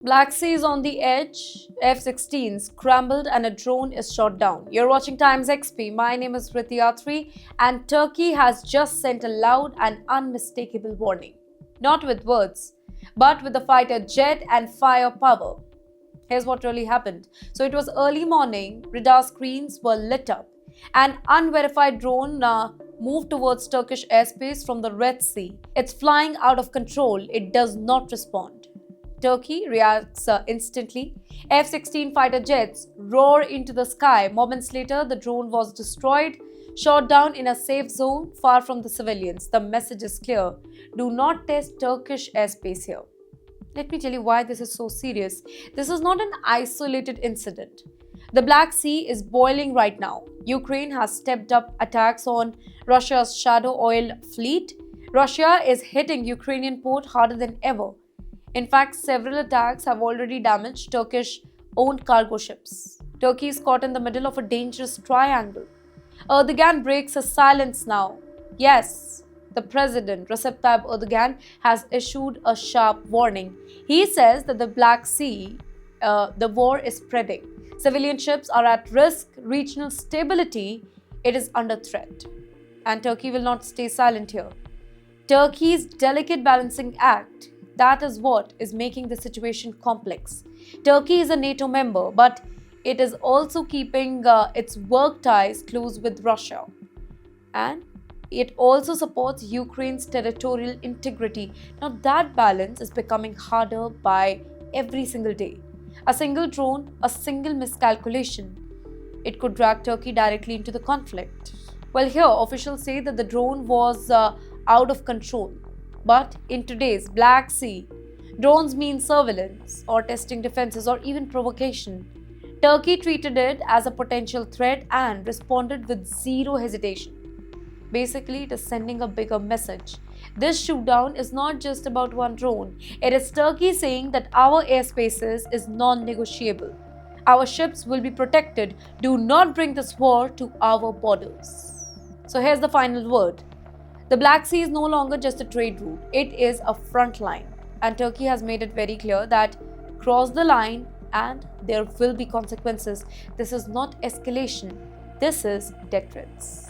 Black Sea is on the edge, F-16 scrambled and a drone is shot down. You're watching Times XP. My name is Priti Atri and Turkey has just sent a loud and unmistakable warning. Not with words, but with the fighter jet and firepower. Here's what really happened. So it was early morning, radar screens were lit up. An unverified drone moved towards Turkish airspace from the Red Sea. It's flying out of control. It does not respond. Turkey reacts instantly. F-16 fighter jets roar into the sky. Moments later, the drone was destroyed, shot down in a safe zone far from the civilians. The message is clear. Do not test Turkish airspace here. Let me tell you why this is so serious. This is not an isolated incident. The Black Sea is boiling right now. Ukraine has stepped up attacks on Russia's shadow oil fleet. Russia is hitting Ukrainian port harder than ever. In fact, several attacks have already damaged Turkish-owned cargo ships. Turkey is caught in the middle of a dangerous triangle. Erdogan breaks his silence now. Yes, the president, Recep Tayyip Erdogan, has issued a sharp warning. He says that the Black Sea, the war is spreading. Civilian ships are at risk, regional stability, it is under threat. And Turkey will not stay silent here. Turkey's delicate balancing act, that is what is making the situation complex. Turkey is a NATO member, but it is also keeping its work ties close with Russia. And it also supports Ukraine's territorial integrity. Now that balance is becoming harder by every single day. A single drone, a single miscalculation, it could drag Turkey directly into the conflict. Well, here officials say that the drone was out of control. But in today's Black Sea, drones mean surveillance or testing defenses or even provocation. Turkey treated it as a potential threat and responded with zero hesitation. Basically, it is sending a bigger message. This shootdown is not just about one drone. It is Turkey saying that our airspaces is non-negotiable. Our ships will be protected. Do not bring this war to our borders. So here's the final word. The Black Sea is no longer just a trade route, it is a front line. And Turkey has made it very clear that cross the line and there will be consequences. This is not escalation, this is deterrence.